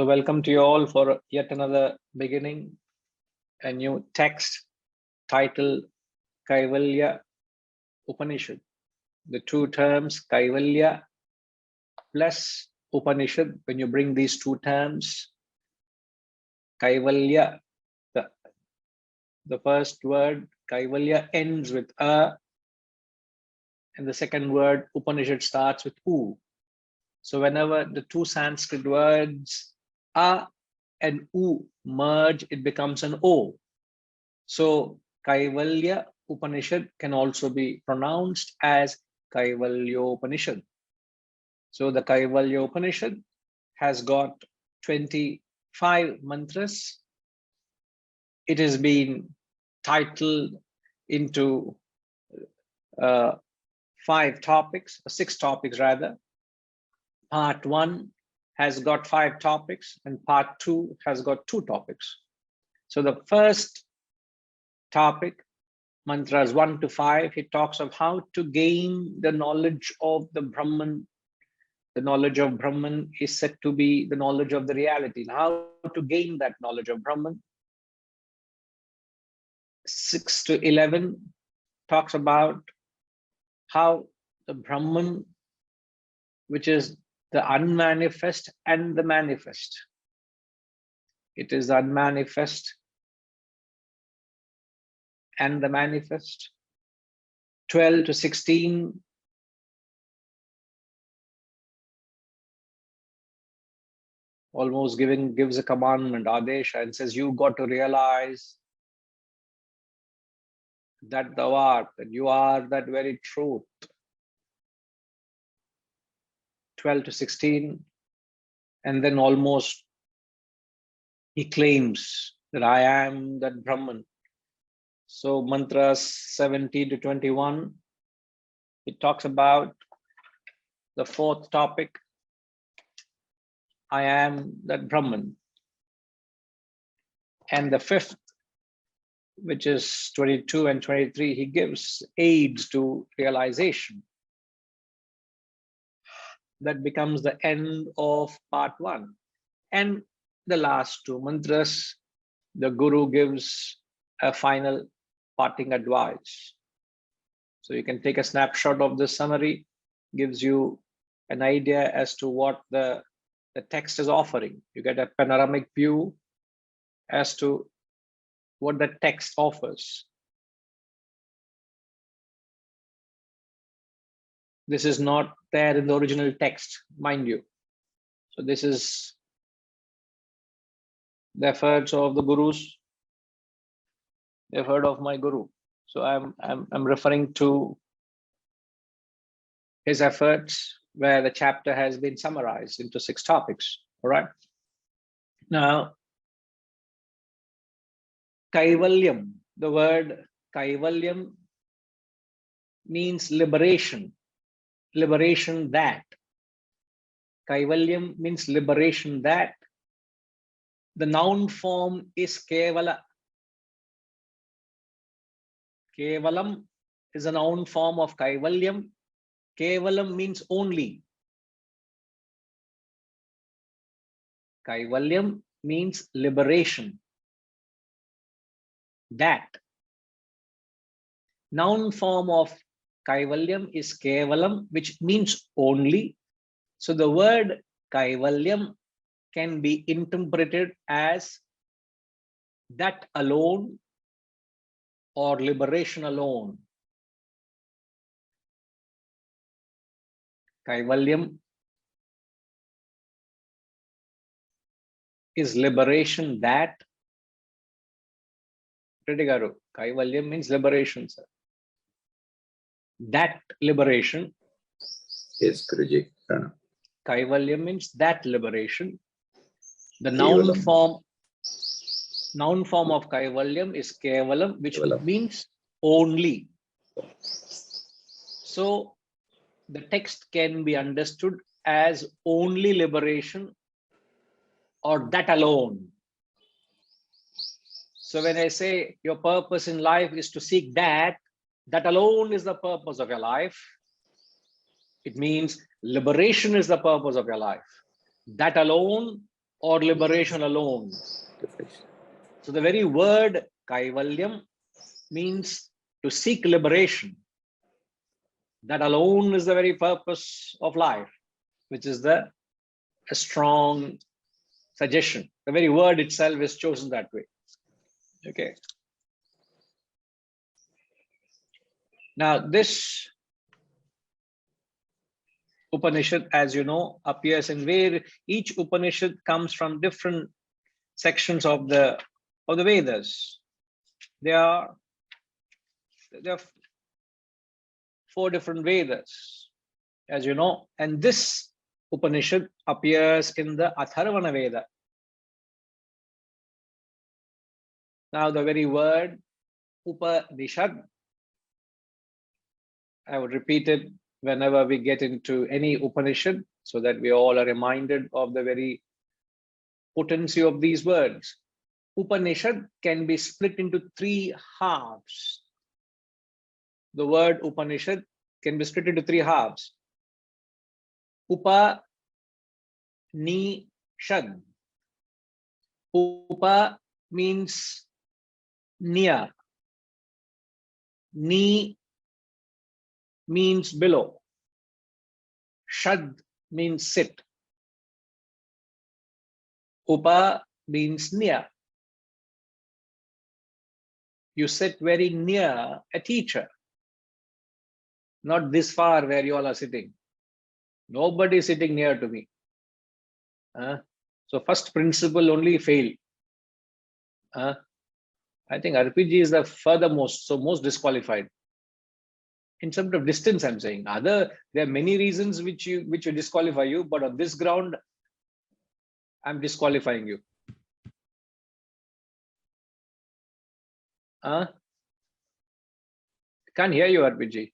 So welcome to you all for yet another beginning, a new text titled Kaivalya Upanishad. The two terms Kaivalya plus Upanishad, when you bring these two terms, Kaivalya, the first word Kaivalya ends with a, and the second word Upanishad starts with u. So whenever the two Sanskrit words a and u merge, it becomes an o. So Kaivalya Upanishad can also be pronounced as Kaivalyopanishad. So the Kaivalyopanishad has got 25 mantras. It has been titled into 6 topics rather. Part 1 has got 5 topics and part 2 has got 2 topics. So the first topic, mantras 1 to 5, he talks of how to gain the knowledge of the Brahman. The knowledge of Brahman is said to be the knowledge of the reality. How to gain that knowledge of Brahman. 6 to 11 talks about how the Brahman, which is the unmanifest and the manifest. It is the unmanifest and the manifest. 12 to 16 almost gives a commandment, Adesha, and says you got to realize that thou art, that you are that very truth. 12 to 16, and then almost he claims that I am that Brahman. So mantras 17 to 21, it talks about the fourth topic, I am that Brahman. And the fifth, which is 22 and 23, he gives aids to realization. That becomes the end of part 1. And the last 2 mantras, the Guru gives a final parting advice. So you can take a snapshot of this summary, gives you an idea as to what the text is offering. You get a panoramic view as to what the text offers. This is not there in the original text, mind you. So this is the efforts of the Gurus, the effort of my Guru. So I'm referring to his efforts where the chapter has been summarized into 6 topics. All right. Now, Kaivalyam, the word Kaivalyam means liberation. Liberation that. Kaivalyam means liberation that. The noun form is Kevala. Kevalam is a noun form of Kaivalyam. Kevalam means only. Kaivalyam means liberation. That. Noun form of Kaivalyam is Kevalam, which means only. So the word Kaivalyam can be interpreted as that alone or liberation alone. Kaivalyam is liberation that. Pritigaru, Kaivalyam means liberation, sir. That liberation. Yes, Guruji. Kaivalyam means that liberation. The noun form of Kaivalyam is Kevalam, which means only. So the text can be understood as only liberation or that alone. So when I say your purpose in life is to seek that alone is the purpose of your life. It means liberation is the purpose of your life. That alone or liberation alone. So the very word Kaivalyam means to seek liberation. That alone is the very purpose of life, which is a strong suggestion. The very word itself is chosen that way. Okay. Now this Upanishad, as you know, appears in where each Upanishad comes from different sections of the Vedas. There are 4 different Vedas, as you know, and this Upanishad appears in the Atharvana Veda. Now the very word Upanishad, I would repeat it whenever we get into any Upanishad, so that we all are reminded of the very potency of these words. Upanishad can be split into 3 halves. The word Upanishad can be split into 3 halves. Upanishad. Upa means near. Ni means below. Shad means sit. Upa means near. You sit very near a teacher. Not this far where you all are sitting. Nobody is sitting near to me. So first principle only fail. I think RPG is the furthermost, so most disqualified. In terms of distance, I'm saying. There are many reasons which will disqualify you, but on this ground, I'm disqualifying you. Can't hear you, RPG.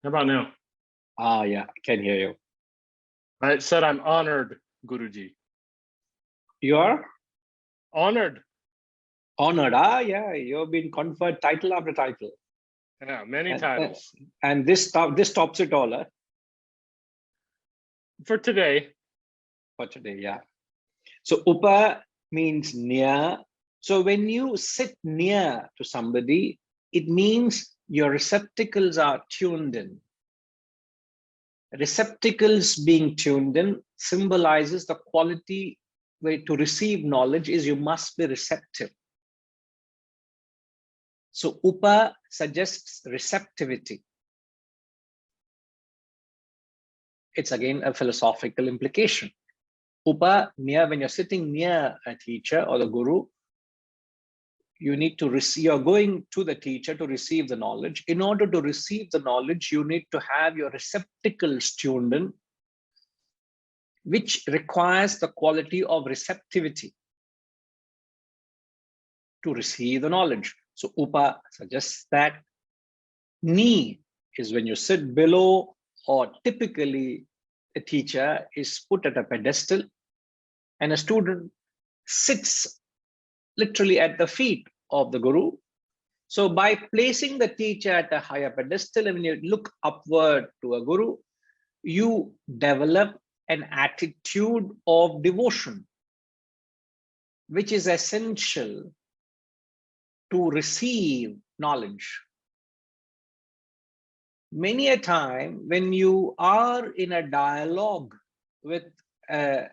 How about now? Yeah, I can hear you. I said I'm honored, Guruji. You are? Honored. Honored. Yeah, you've been conferred title after title. Yeah, many titles. And this tops it all, huh? For today. For today, yeah. So Upa means near. So when you sit near to somebody, it means your receptacles are tuned in. Receptacles being tuned in symbolizes the quality way to receive knowledge is you must be receptive. So Upa suggests receptivity. It's again a philosophical implication. Upa, near, when you're sitting near a teacher or the guru, you need to receive, you're going to the teacher to receive the knowledge. In order to receive the knowledge, you need to have your receptacles tuned in, which requires the quality of receptivity to receive the knowledge. So Upa suggests that. Ni is when you sit below, or typically a teacher is put at a pedestal and a student sits literally at the feet of the guru. So by placing the teacher at a higher pedestal, and when you look upward to a guru, you develop an attitude of devotion, which is essential to receive knowledge. Many a time when you are in a dialogue with a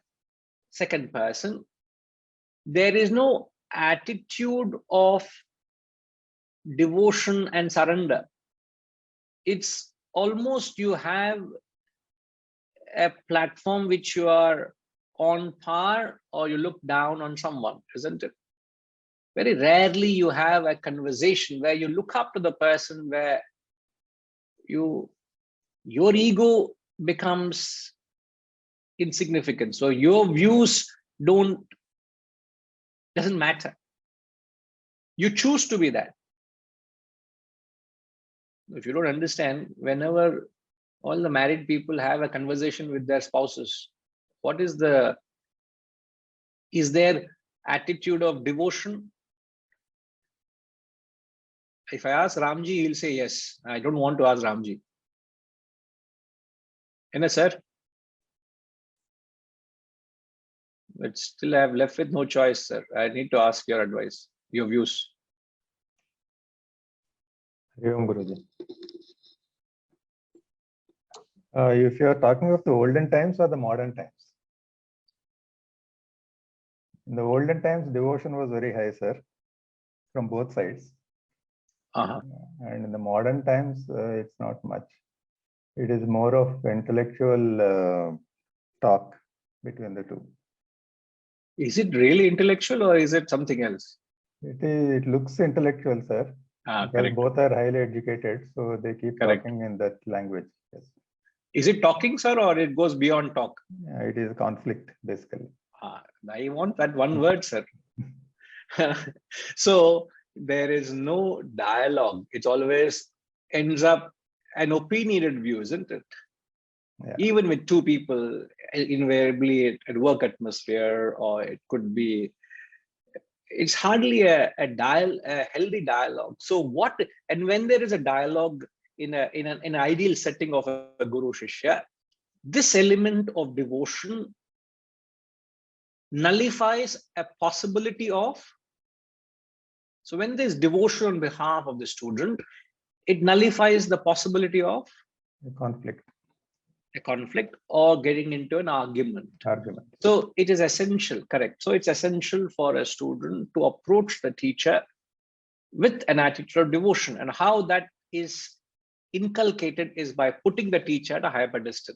second person, there is no attitude of devotion and surrender. It's almost you have a platform which you are on par, or you look down on someone, isn't it? Very rarely you have a conversation where you look up to the person, where your ego becomes insignificant. So your views doesn't matter. You choose to be that. If you don't understand, whenever all the married people have a conversation with their spouses, what is their attitude of devotion? If I ask Ramji, he'll say yes. I don't want to ask Ramji. Sir? But still I have left with no choice, sir. I need to ask your advice, your views. Guruji. If you are talking of the olden times or the modern times? In the olden times, devotion was very high, sir, from both sides. And in the modern times, it's not much. It is more of intellectual talk between the two. Is it really intellectual or is it something else? It looks intellectual, sir. Because Correct. both are highly educated, so they keep talking in that language. Yes. Is it talking, sir, or it goes beyond talk? It is conflict, basically. I want that one word, sir. So there is no dialogue. It always ends up an opinionated view, isn't it? Yeah. Even with two people, invariably at work atmosphere, or it could be, it's hardly a healthy dialogue. So what, and when there is a dialogue in an ideal setting of a guru shishya, this element of devotion nullifies a possibility of, so when there's devotion on behalf of the student, it nullifies the possibility of a conflict or getting into an argument. So it is essential, correct. So it's essential for a student to approach the teacher with an attitude of devotion, and how that is inculcated is by putting the teacher at a higher pedestal.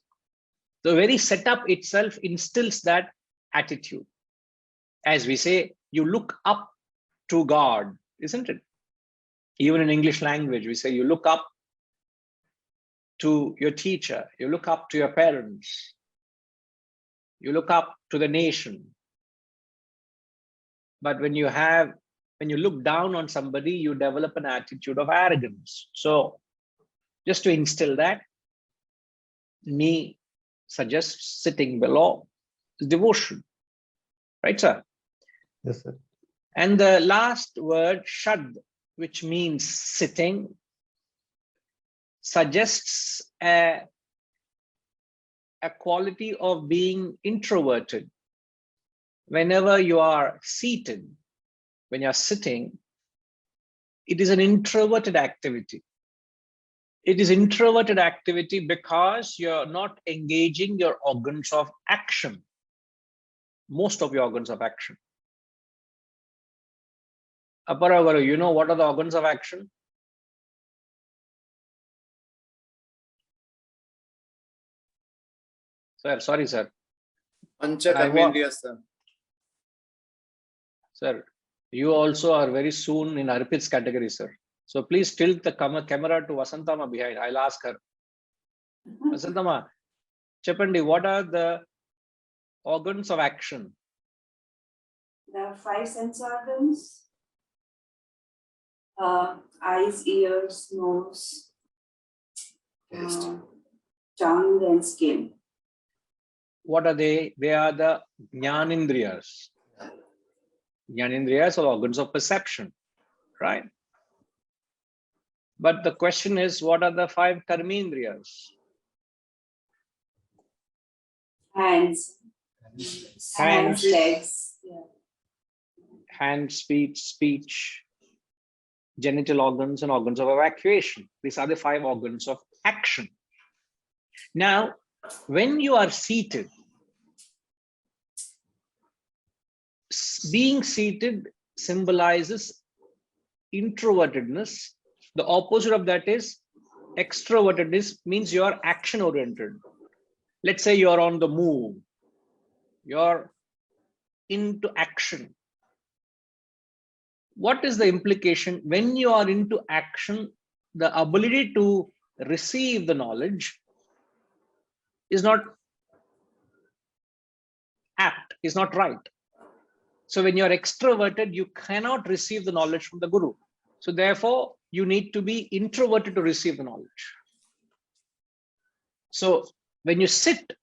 The very setup itself instills that attitude. As we say, you look up to God, isn't it? Even in English language, we say you look up to your teacher, you look up to your parents, you look up to the nation. But when you look down on somebody, you develop an attitude of arrogance. So just to instill that, me suggests sitting below is devotion. Right, sir? Yes, sir. And the last word, shad, which means sitting, suggests a quality of being introverted. Whenever you are seated, when you're sitting, it is an introverted activity. It is introverted activity because you're not engaging your organs of action, most of your organs of action. Aparagaru, you know what are the organs of action? Sir, sorry, sir. Pancha Karmendriya, sir. Sir, you also are very soon in Arpit's category, sir. So please tilt the camera to Vasantama behind. I'll ask her. Vasantama, Chepandi, what are the organs of action? There are 5 sense organs: eyes, ears, nose, tongue, and skin. What are they? They are the Jnanindriyas. Jnanindriyas are organs of perception, right? But the question is, what are the 5 Karmendriyas? Hands, legs. Yeah. Hand, speech, genital organs, and organs of evacuation. These are the 5 organs of action. Now, when you are seated, being seated symbolizes introvertedness. The opposite of that is extrovertedness, means you are action oriented. Let's say you're on the move, you're into action. What is the implication? When you are into action, the ability to receive the knowledge is not apt, is not right. So when you're extroverted, you cannot receive the knowledge from the guru. So therefore, you need to be introverted to receive the knowledge. So when you sit,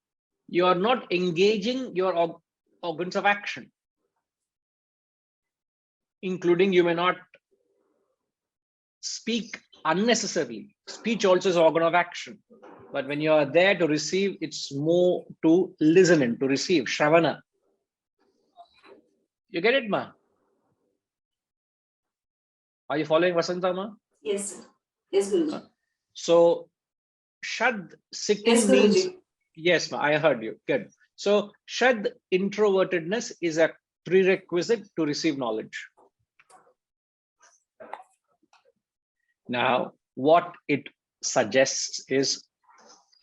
you are not engaging your organs of action, including you may not speak unnecessarily. Speech also is an organ of action. But when you are there to receive, it's more to listen in, to receive, Shravana. You get it, ma? Are you following Vasanta, ma? Yes, sir. Yes, Guruji. So, Shad sitting Yes, means, Guruji. yes, ma, I heard you. Good. So, Shad introvertedness is a prerequisite to receive knowledge. Now, what it suggests is,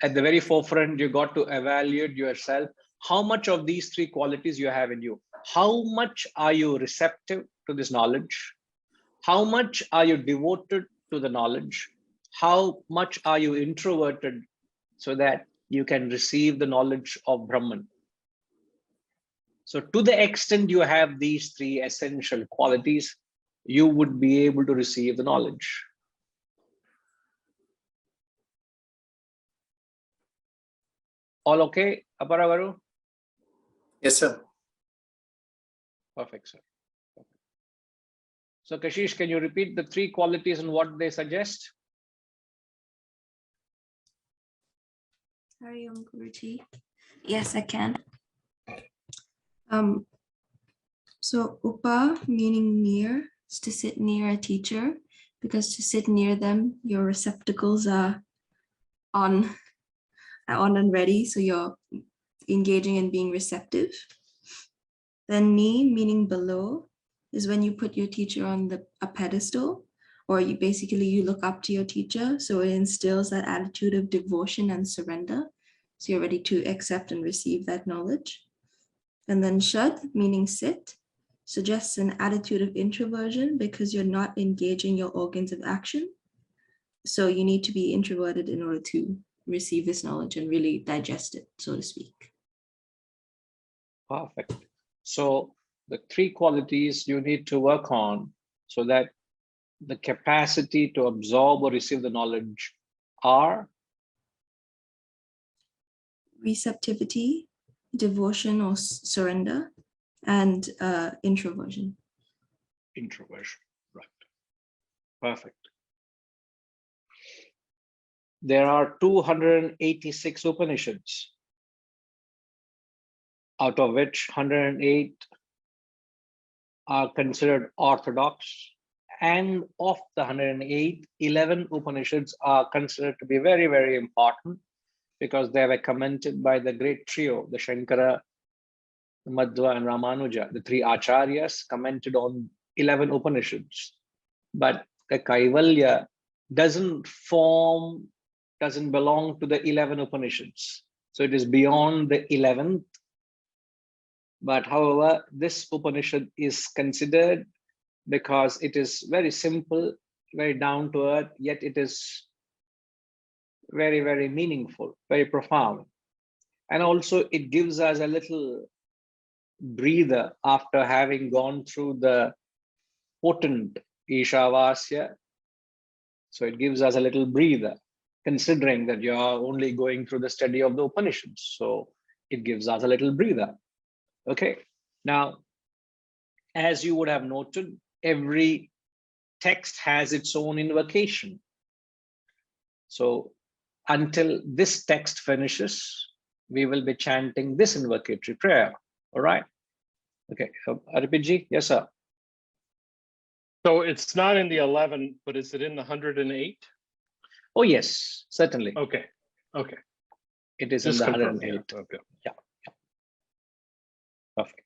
at the very forefront, you got to evaluate yourself. How much of these three qualities you have in you? How much are you receptive to this knowledge? How much are you devoted to the knowledge? How much are you introverted so that you can receive the knowledge of Brahman? So to the extent you have these three essential qualities, you would be able to receive the knowledge. All okay, Aparavaru? Yes, sir. Perfect, sir. Perfect. So Kashish, can you repeat the three qualities and what they suggest? Hari Om Guruji. Yes, I can. So upa meaning near, is to sit near a teacher, because to sit near them, your receptacles are on and ready, so you're engaging and being receptive. Then ni meaning below is when you put your teacher on a pedestal, or you look up to your teacher, so it instills that attitude of devotion and surrender. So you're ready to accept and receive that knowledge. And then shad, meaning sit, suggests an attitude of introversion because you're not engaging your organs of action. So you need to be introverted in order to receive this knowledge and really digest it, so to speak. Perfect. So the three qualities you need to work on so that the capacity to absorb or receive the knowledge are Receptivity, devotion or surrender, and introversion. introversion, right? Perfect. There are 286 Upanishads, out of which 108 are considered orthodox, and of the 108, 11 Upanishads are considered to be very, very important because they were commented by the great trio, the Shankara, Madhva, and Ramanuja. The three acharyas commented on 11 Upanishads. But the Kaivalya doesn't belong to the 11 Upanishads. So it is beyond the 11th. But however, this Upanishad is considered because it is very simple, very down to earth, yet it is very, very meaningful, very profound. And also it gives us a little breather after having gone through the potent Ishavasya. So it gives us a little breather, considering that you are only going through the study of the Upanishads. So it gives us a little breather. Okay. Now, as you would have noted, every text has its own invocation. So until this text finishes, we will be chanting this invocatory prayer. All right. Okay. Aripiji, yes, sir. So it's not in the 11, but is it in the 108? Oh, yes, certainly. Okay. Okay. It is Just in the confirm, 108. yeah. Okay. Yeah. Perfect.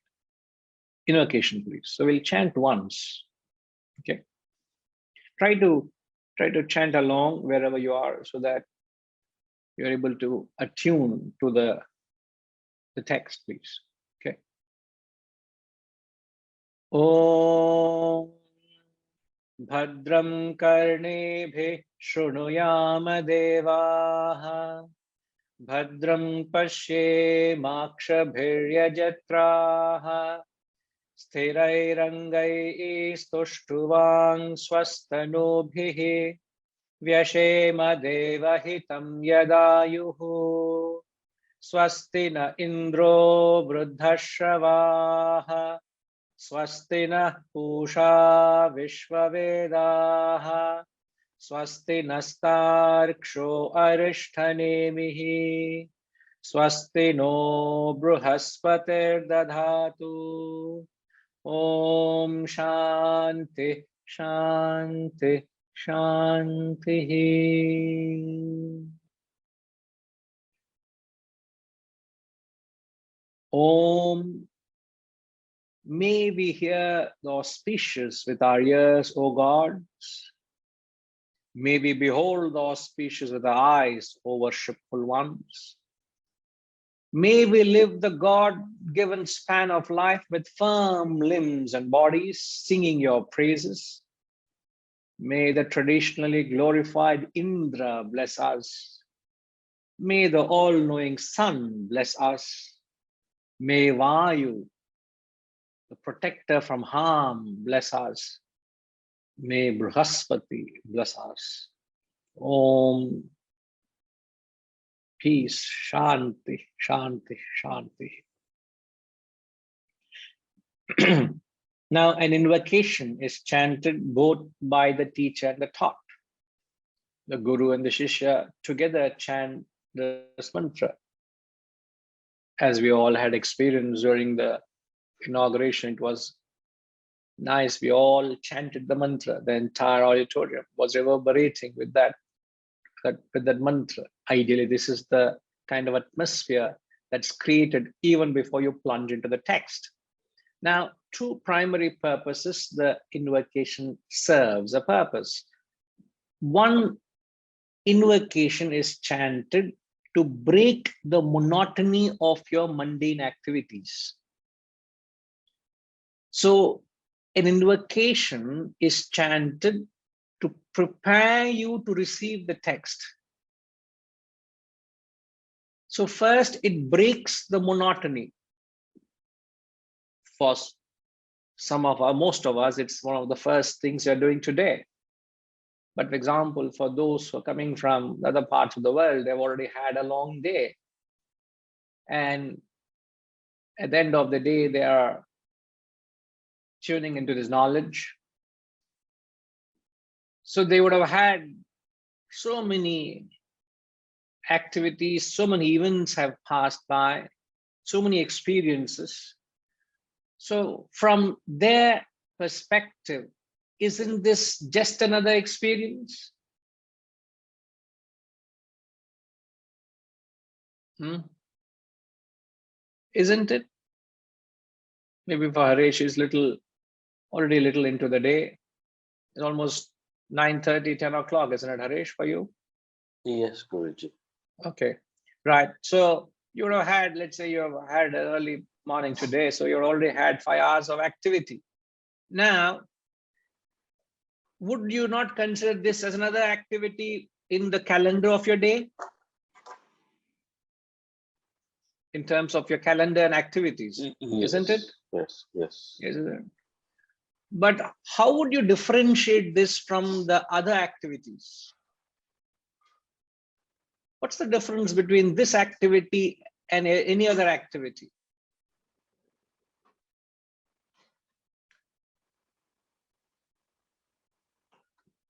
Invocation, please. So we'll chant once. Okay. Try to chant along wherever you are so that you're able to attune to the text, please. Okay. Om Bhadram Karnebhe Shrunuyama Devaha Bhadram Pashe Makshabhiryajatraha Sthirairangai Stushtruvang Swastanubhihi Vyashema Devahitam Yadayuhu Swasti na Indro Vruddhashavaha Swasti na Pusha Vishvavedaha Swasti nastarksho arishthanemihi. Swasti no bruhaspatir dadhatu. Om Shanti Shanti Shanti. Om. May we hear the auspicious with our ears, O gods. May we behold the auspicious with our eyes, O worshipful ones. May we live the God-given span of life with firm limbs and bodies, singing your praises. May the traditionally glorified Indra bless us. May the all-knowing Sun bless us. May Vayu, the protector from harm, bless us. May Brihaspati bless us. Om. Peace, Shanti, Shanti, Shanti. Now, an invocation is chanted both by the teacher and the taught. The Guru and the Shishya together chant this mantra. As we all had experienced during the inauguration, it was nice. We all chanted the mantra. The entire auditorium was reverberating with that mantra. Ideally, this is the kind of atmosphere that's created even before you plunge into the text. Now, two primary purposes the invocation serves a purpose. One, invocation is chanted to break the monotony of your mundane activities. So an invocation is chanted to prepare you to receive the text. So first, it breaks the monotony. For most of us, it's one of the first things you're doing today. But for example, for those who are coming from other parts of the world, they've already had a long day. And at the end of the day, they are tuning into this knowledge. So they would have had so many activities, so many events have passed by, so many experiences. So from their perspective, isn't this just another experience? Isn't it? Maybe for Harish is already a little into the day. It's almost 9:30, 10 o'clock, isn't it, Harish, for you? Yes, Guruji. Okay, right. So you would have had, let's say you have had an early morning today, so you already had 5 hours of activity. Now, would you not consider this as another activity in the calendar of your day? In terms of your calendar and activities, isn't it? Yes, yes. Isn't it? But how would you differentiate this from the other activities? What's the difference between this activity and any other activity?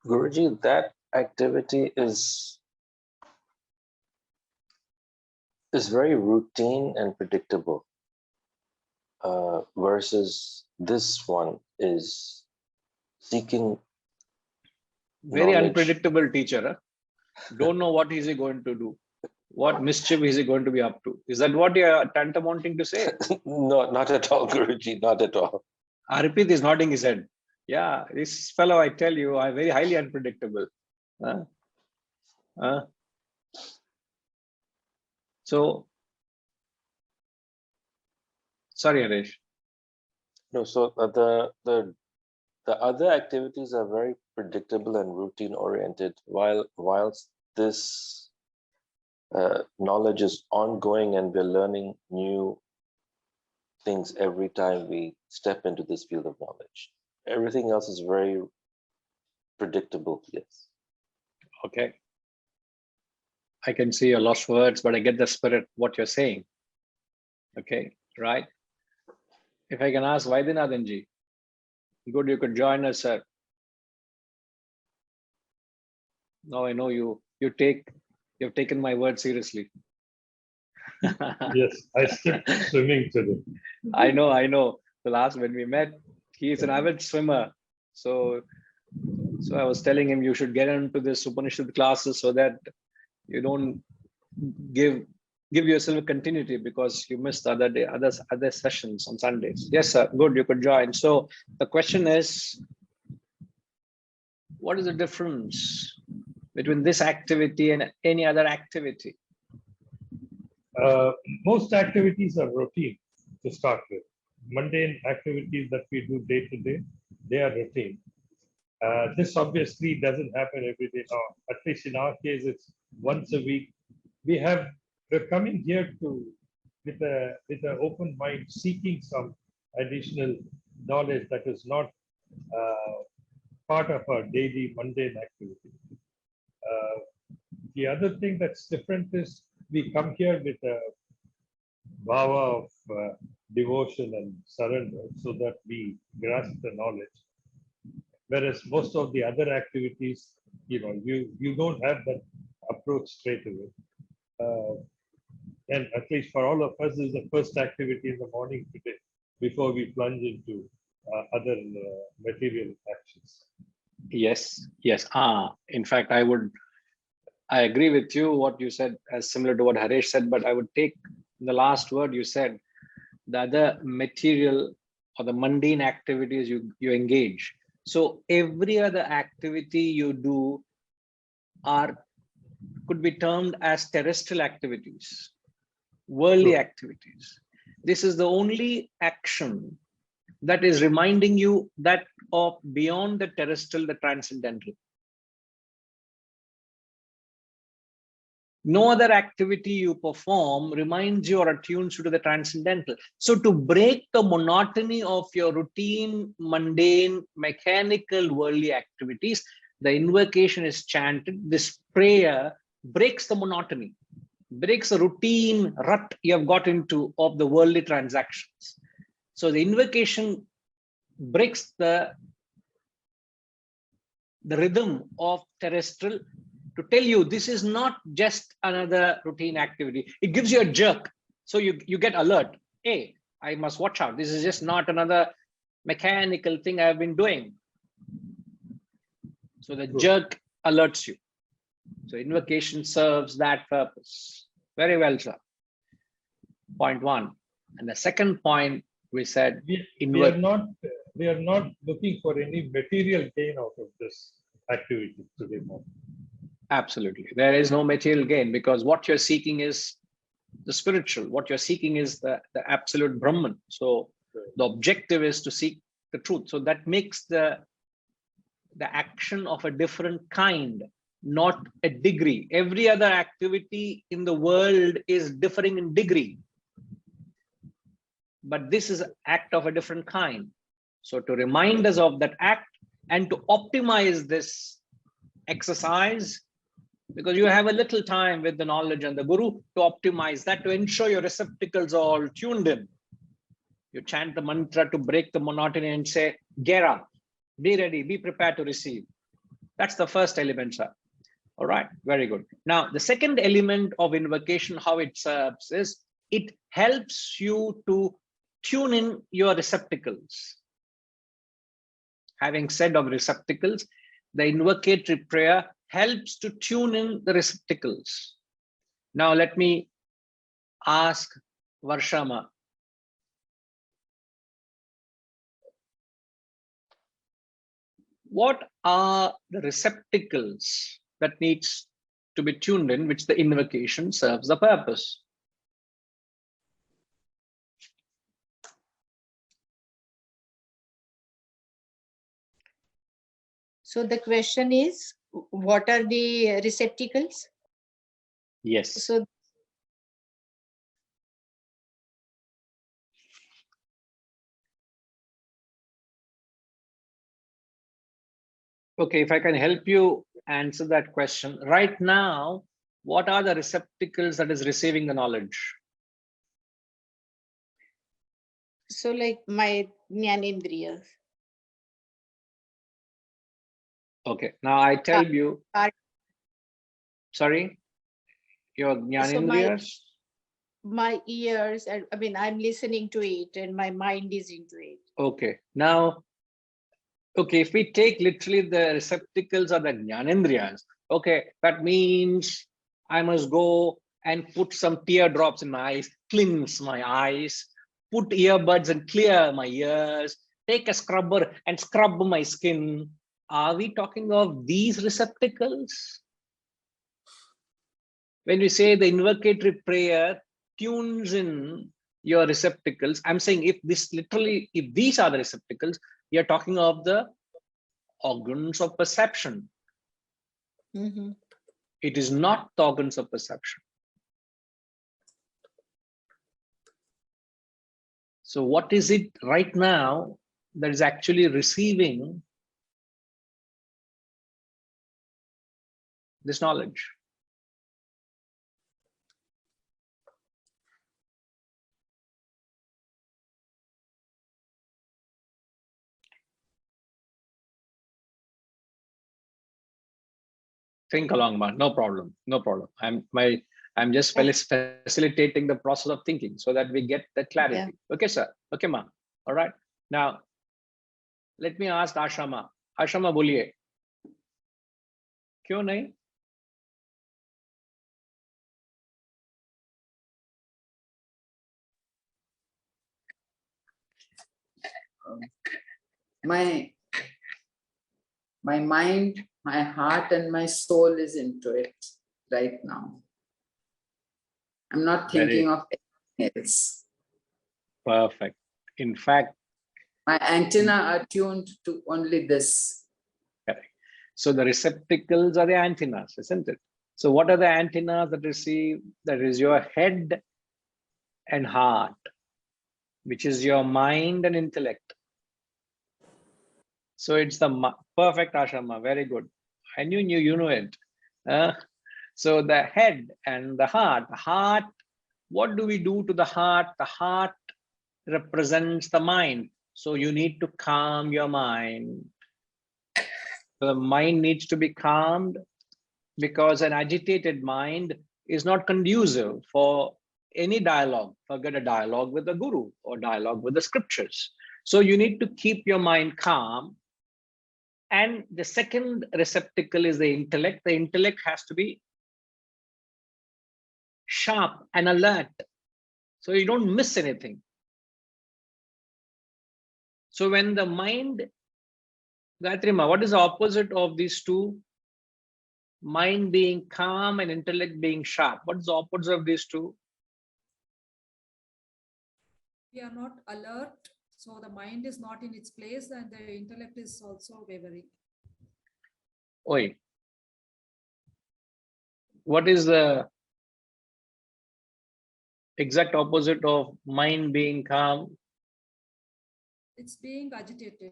Guruji, that activity is very routine and predictable, versus this one is seeking Very knowledge. unpredictable teacher. Huh? Don't know what is he going to do. What mischief is he going to be up to? Is that what you're tantamounting to say? No, not at all, Guruji, not at all. Arpit is nodding his head. Yeah, this fellow, I tell you, are very highly unpredictable. So, sorry, Harish. No, so the other activities are very predictable and routine oriented, whilst this knowledge is ongoing and we're learning new things every time we step into this field of knowledge. Everything else is very predictable, yes. Okay. I can see your lost words, but I get the spirit, what you're saying. Okay, right? If I can ask Vaidyanathanji, good, you could join us, sir. Now I know you've taken my word seriously. Yes, I skipped swimming today. I know. The last when we met, he's an avid swimmer. So I was telling him you should get into this Upanishad classes so that you don't give yourself a continuity because you missed other sessions on Sundays. Yes, sir. Good, you could join. So the question is, what is the difference between this activity and any other activity? Most activities are routine to start with. Mundane activities that we do day to day, they are routine. This obviously doesn't happen every day. Now, at least in our case, it's once a week. We're coming here with an open mind, seeking some additional knowledge that is not part of our daily mundane activity. The other thing that's different is we come here with a bhava of devotion and surrender so that we grasp the knowledge. Whereas most of the other activities, you don't have that approach straight away. And at least for all of us, this is the first activity in the morning today before we plunge into other material actions. Yes. In fact, I agree with you what you said, as similar to what Haresh said, but I would take the last word you said, the other material or the mundane activities you engage. So every other activity you do could be termed as terrestrial activities, worldly activities. This is the only action that is reminding you that of beyond the terrestrial, the transcendental. No other activity you perform reminds you or attunes you to the transcendental. So to break the monotony of your routine, mundane, mechanical, worldly activities, the invocation is chanted. This prayer breaks the monotony, breaks the routine rut you have got into of the worldly transactions. So the invocation breaks the rhythm of terrestrial to tell you this is not just another routine activity. It gives you a jerk. So you get alert. Hey, I must watch out. This is just not another mechanical thing I've been doing. So the jerk alerts you. So invocation serves that purpose. Very well, sir. Point one. And the second point, we said we are not looking for any material gain out of this activity today. Absolutely. There is no material gain because what you're seeking is the spiritual. What you're seeking is the absolute Brahman. So the objective is to seek the truth. So that makes the action of a different kind, not a degree. Every other activity in the world is differing in degree. But this is an act of a different kind. So to remind us of that act and to optimize this exercise, because you have a little time with the knowledge and the guru to optimize that, to ensure your receptacles are all tuned in. You chant the mantra to break the monotony and say, Gera, be ready, be prepared to receive. That's the first element, sir. All right, very good. Now, the second element of invocation, how it serves is, it helps you to tune in your receptacles. Having said of receptacles, the invocatory prayer helps to tune in the receptacles. Now, let me ask Varshama. What are the receptacles that needs to be tuned in, which the invocation serves the purpose? So the question is, what are the receptacles? Yes. So okay, if I can help you answer that question. Right now, what are the receptacles that is receiving the knowledge? so like my Jnanendriyas. Okay, now I tell you, Sorry, your Jnanendriyas? My ears, I mean, I'm listening to it and my mind is into it. Okay. Now, okay, if we take literally the receptacles of the Jnanendriyas, okay, that means I must go and put some teardrops in my eyes, cleanse my eyes, put earbuds and clear my ears, take a scrubber and scrub my skin. Are we talking of these receptacles? When we say the invocatory prayer tunes in your receptacles, I'm saying if this literally, if these are the receptacles, you're talking of the organs of perception. Mm-hmm. It is not the organs of perception. So what is it right now that is actually receiving this knowledge? Think along, man. No problem. No problem. I'm just facilitating the process of thinking so that we get the clarity. Yeah. Okay, sir. Okay, ma. All right. Now, let me ask Ashama. Ashama, boliye. Kyun nahi? My mind, my heart and my soul is into it right now. I'm not thinking of anything else. Perfect. In fact, my antenna are tuned to only this. Correct. So the receptacles are the antennas, isn't it? So what are the antennas that receive? That is your head and heart, which is your mind and intellect. So it's the perfect Ashama, very good. And you know it. So the head and the heart, what do we do to the heart? The heart represents the mind. So you need to calm your mind. The mind needs to be calmed because an agitated mind is not conducive for any dialogue. Forget a dialogue with the guru or dialogue with the scriptures. So you need to keep your mind calm. And the second receptacle is the intellect. The intellect has to be sharp and alert, so you don't miss anything. So when the mind, Gayatrima, what is the opposite of these two? Mind being calm and intellect being sharp. What is the opposite of these two? We are not alert, so the mind is not in its place and the intellect is also wavering. Oi. What is the exact opposite of mind being calm? It's being agitated.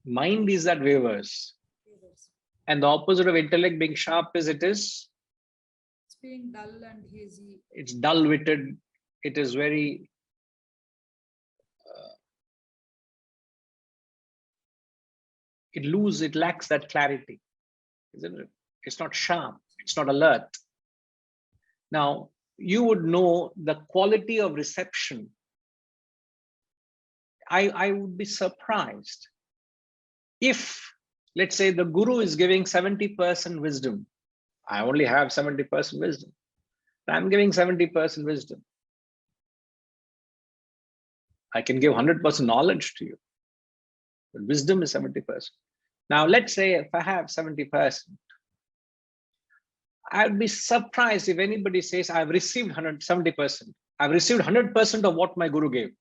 Mind is that wavers. And the opposite of intellect being sharp is it's being dull and hazy. It's dull-witted. It is very it lacks that clarity, isn't it? It's not sharp, it's not alert. Now, you would know the quality of reception. I would be surprised if, let's say, the guru is giving 70% wisdom. I only have 70% wisdom. I'm giving 70% wisdom. I can give 100% knowledge to you, but wisdom is 70%. Now, let's say if I have 70%, I'd be surprised if anybody says I've received 170%. I've received 100% of what my guru gave.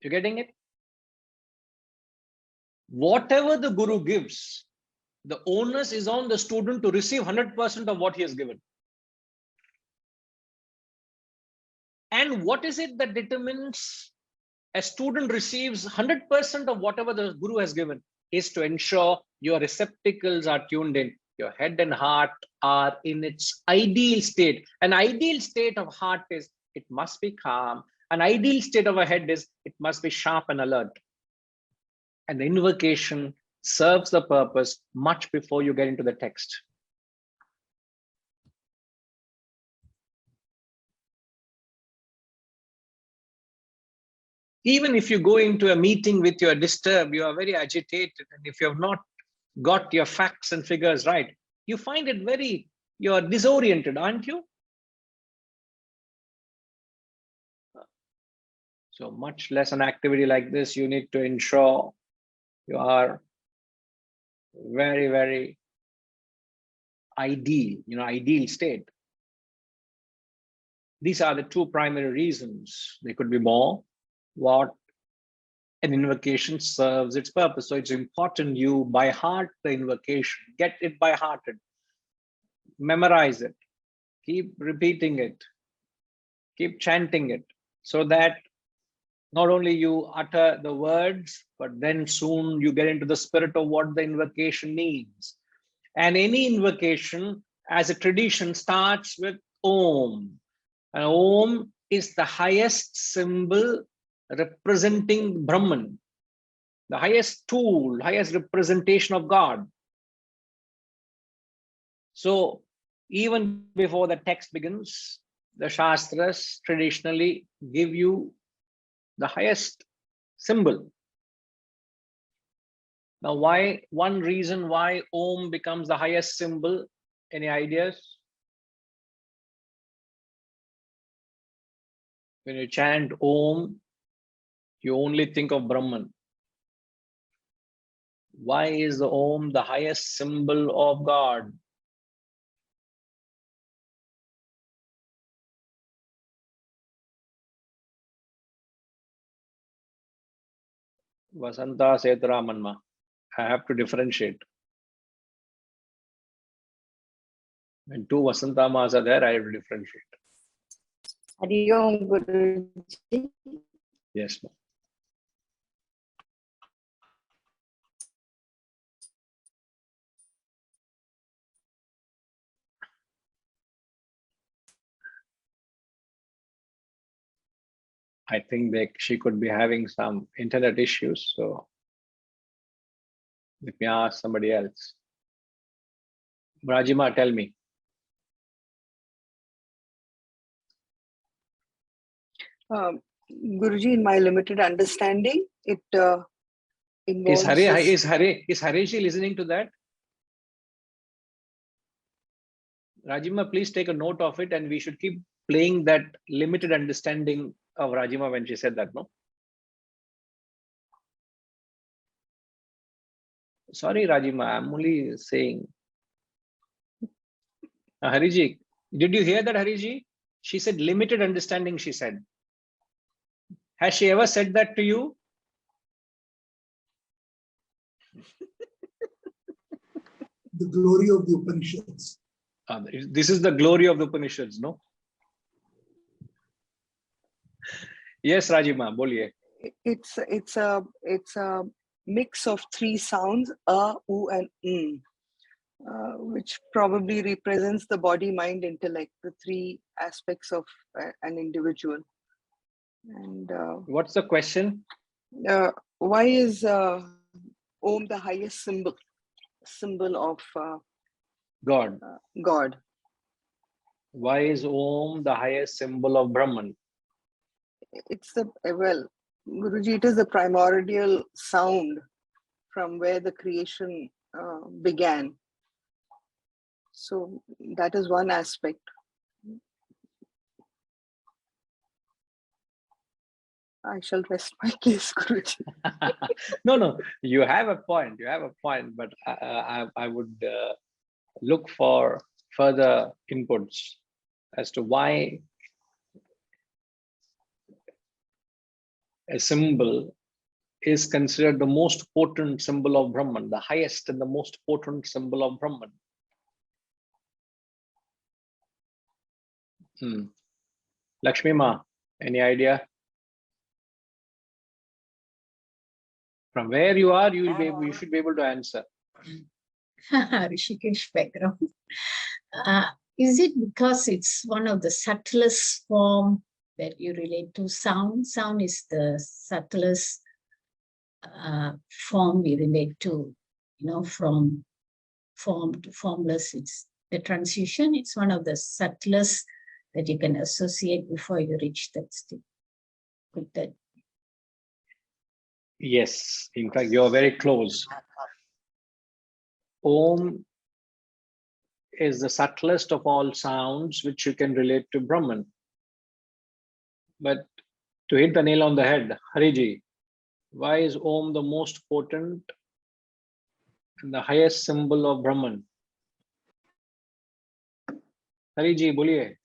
You getting it? Whatever the guru gives, the onus is on the student to receive 100% of what he has given. And what is it that determines a student receives 100% of whatever the guru has given? Is to ensure your receptacles are tuned in, your head and heart are in its ideal state. An ideal state of heart is it must be calm. An ideal state of a head is it must be sharp and alert. And the invocation serves the purpose much before you get into the text. Even if you go into a meeting with you are disturbed, you are very agitated, and if you have not got your facts and figures right, you find it very, you are disoriented, aren't you? So much less an activity like this, you need to ensure you are very, very ideal, ideal state. These are the two primary reasons. There could be more. What an invocation serves its purpose. So it's important you by heart the invocation, get it by hearted, memorize it, keep repeating it, keep chanting it, so that not only you utter the words, but then soon you get into the spirit of what the invocation means. And any invocation as a tradition starts with Om. And Om is the highest symbol representing Brahman, the highest tool, highest representation of God. So even before the text begins, the Shastras traditionally give you the highest symbol. Now, why? One reason why Om becomes the highest symbol, any ideas? When you chant Om, you only think of Brahman. Why is the Om the highest symbol of God? Vasanta Setaramanma. I have to differentiate. When two Vasantamas are there, I have to differentiate. Hari Om Guruji. Yes, ma'am. I think she could be having some internet issues, so let me ask somebody else. Rajima, tell me. Guruji, in my limited understanding, it involves... Is Hariji listening to that? Rajima, please take a note of it, and we should keep playing that limited understanding of Rajima when she said that, no? Sorry, Rajima, I'm only saying. Hariji, did you hear that, Hariji? She said limited understanding, she said. Has she ever said that to you? The glory of the Upanishads. This is the glory of the Upanishads, no? Yes, Rajima, boliye. It's a mix of three sounds, a, u, and which probably represents the body, mind, intellect, the three aspects of an individual. And what's the question? Why is Om the highest symbol of God? God. Why is Om the highest symbol of Brahman? It's the, well, Guruji, it is the primordial sound from where the creation began. So that is one aspect. I shall rest my case, Guruji. No, you have a point. You have a point, but I would look for further inputs as to why a symbol is considered the most potent symbol of Brahman, the highest and the most potent symbol of Brahman. Lakshmi Ma, any idea? From where you are, you should be able to answer. Rishikesh background. Is it because it's one of the subtlest form that you relate to sound? Sound is the subtlest form we relate to from form to formless. It's the transition. It's one of the subtlest that you can associate before you reach that state. With that. Yes, in fact, you're very close. Om is the subtlest of all sounds which you can relate to Brahman. But to hit the nail on the head, Hariji, why is Om the most potent and the highest symbol of Brahman? Hariji, boliye.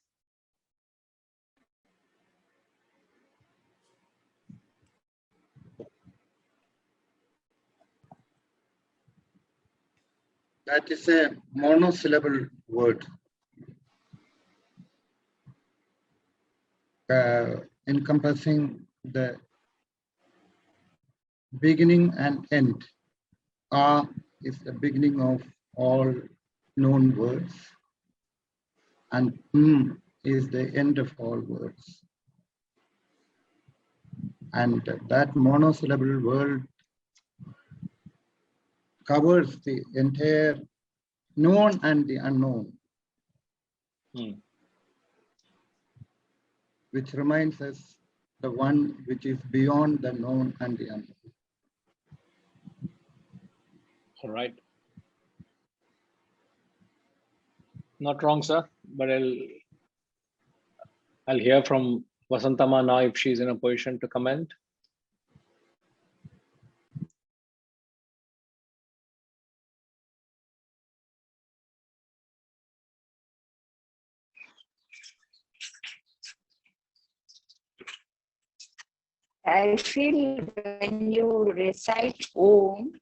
That is a monosyllable word. Encompassing the beginning and end. A is the beginning of all known words, and is the end of all words. And that monosyllable word covers the entire known and the unknown, which reminds us the one which is beyond the known and the unknown. All right. Not wrong, sir, but I'll hear from Vasantama now if she's in a position to comment. I feel when you recite Om,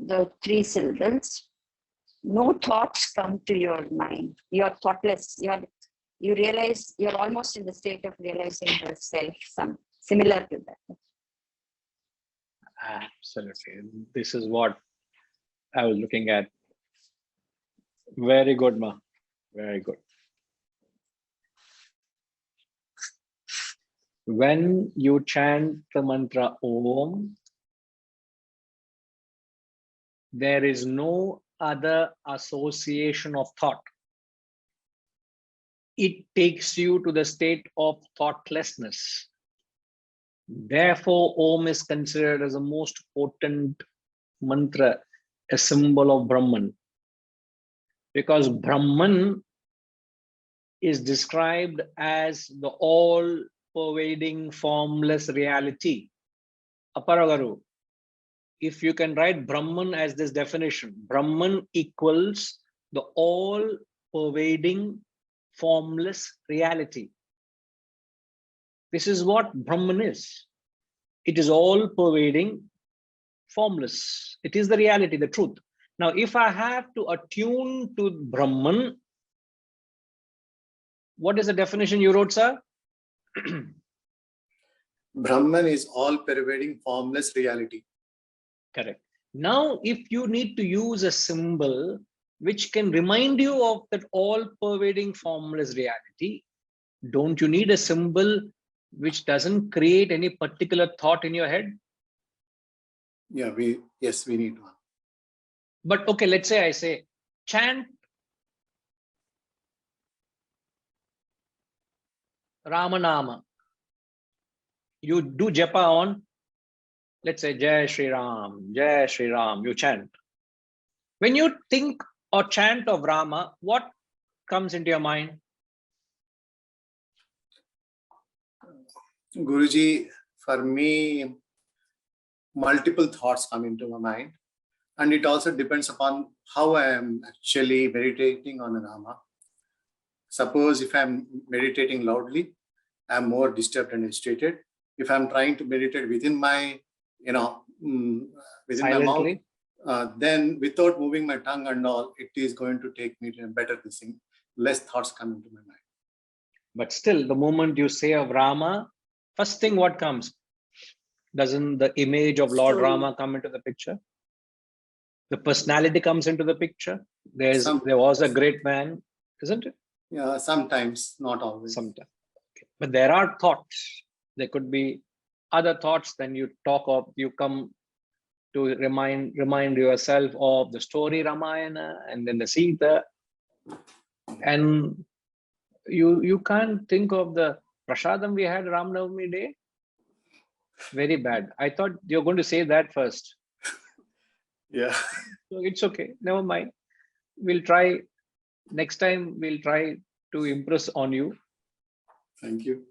the 3 syllables, no thoughts come to your mind. You're thoughtless. You realize you're almost in the state of realizing yourself, similar to that. Absolutely. This is what I was looking at. Very good, Ma. Very good. When you chant the mantra Om, there is no other association of thought. It takes you to the state of thoughtlessness. Therefore, Om is considered as the most potent mantra, a symbol of Brahman. Because Brahman is described as the all-pervading, formless reality. Aparagaru. If you can write Brahman as this definition, Brahman equals the all-pervading, formless reality. This is what Brahman is. It is all-pervading, formless. It is the reality, the truth. Now, if I have to attune to Brahman, what is the definition you wrote, sir? Brahman is all-pervading, formless reality. Correct. Now, if you need to use a symbol which can remind you of that all-pervading, formless reality, don't you need a symbol which doesn't create any particular thought in your head? Yeah, yes, we need one. But okay, let's say I say, chant Ramanama. You do japa on, let's say, Jai Shri Ram, you chant. When you think or chant of Rama, what comes into your mind? Guruji, for me, multiple thoughts come into my mind. And it also depends upon how I am actually meditating on Rama. Suppose if I'm meditating loudly, I'm more disturbed and agitated. If I'm trying to meditate within my, within silently, my mouth, then without moving my tongue and all, it is going to take me to a better thing. Less thoughts come into my mind. But still, the moment you say of Rama, first thing what comes? Doesn't the image of Lord Rama come into the picture? The personality comes into the picture. There was a great man, isn't it? Yeah, sometimes, not always. Sometimes. Okay. But there are thoughts. There could be other thoughts. Then you talk of, you come to remind yourself of the story Ramayana and then the Sita. And you can't think of the prasadam we had Ram Navami day. Very bad. I thought you're going to say that first. Yeah. So it's okay. Never mind. We'll try. Next time we'll try to impress on you. Thank you.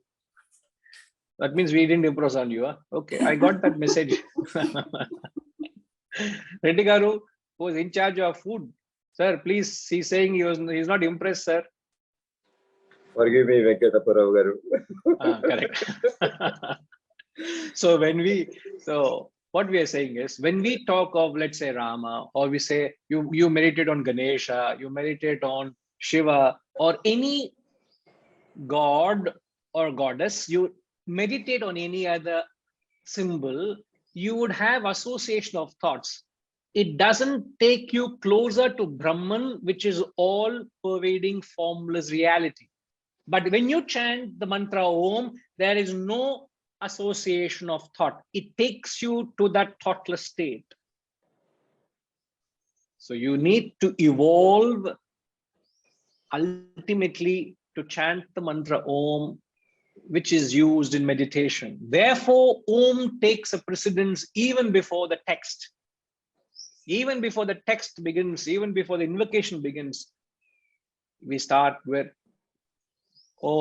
That means we didn't impress on you. Huh? Okay, I got that message. Reddy Garu, who was in charge of food. Sir, please, he's saying he's not impressed, sir. Forgive me, Venkatapura Garu. Correct. So what we are saying is, when we talk of, let's say, Rama, or we say you meditate on Ganesha, you meditate on Shiva, or any god or goddess, you meditate on any other symbol, you would have association of thoughts. It doesn't take you closer to Brahman, which is all pervading formless reality. But when you chant the mantra Om, there is no association of thought. It takes you to that thoughtless state. So you need to evolve ultimately to chant the mantra Om, which is used in meditation. Therefore, Om takes a precedence even before the text. Even before the text begins, even before the invocation begins, we start with Om.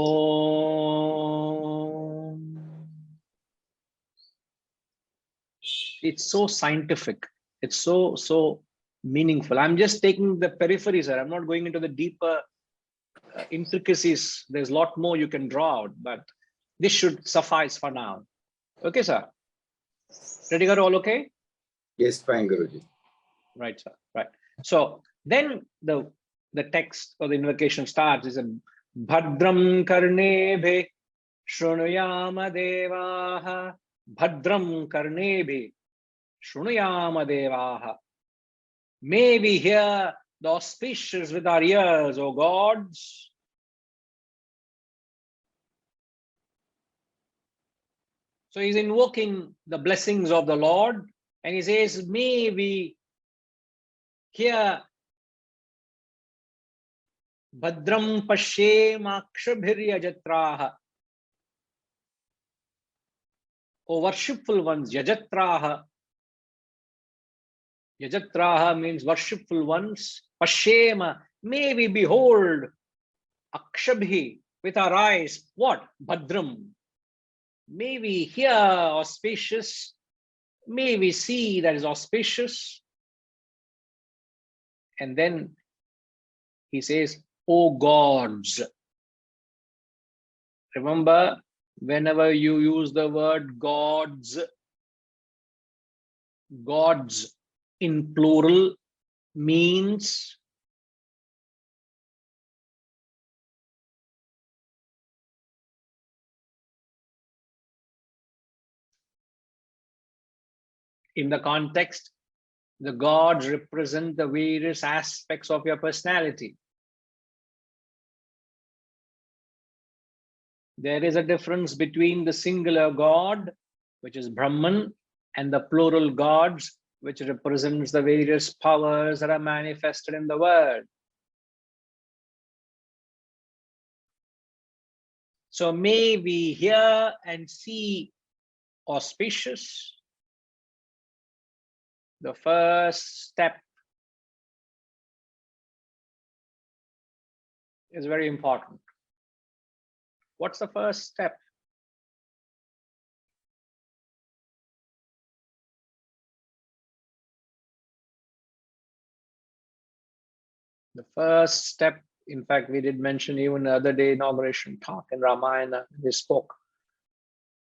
It's so scientific. It's so meaningful. I'm just taking the periphery, sir. I'm not going into the deeper intricacies. There's a lot more you can draw out, but this should suffice for now. Okay, sir. Ready, all okay? Yes, fine, Guruji. Right, sir. Right. So then the text or the invocation starts is a Bhadram Karnebhe Shrunuyama Devaha. Bhadram Karnebhe Shrunuyama Devaha. May we hear the auspicious with our ears, O gods. So he's invoking the blessings of the Lord, and he says, may we hear Bhadram Pashyema Kshabhirya Jatraha. O worshipful ones, Yajatraha. Yajatraha means worshipful ones. Pashyema, may we behold Akshabhi with our eyes. What? Bhadram. May we hear auspicious. May we see that is auspicious. And then he says, O gods. Remember, whenever you use the word gods, gods in plural means in the context, the gods represent the various aspects of your personality. There is a difference between the singular God, which is Brahman, and the plural gods, which represents the various powers that are manifested in the world. So may we hear and see auspicious. The first step is very important. What's the first step? The first step, in fact, we did mention even the other day inauguration talk in Ramayana, we spoke.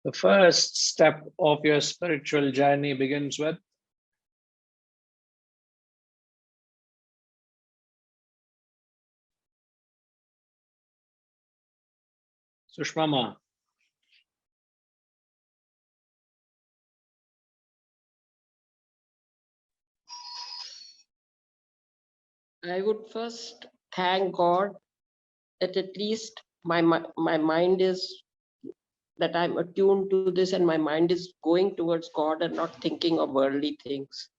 The first step of your spiritual journey begins with Sushmama. I would first thank God that at least my mind is, that I'm attuned to this and my mind is going towards God and not thinking of worldly things.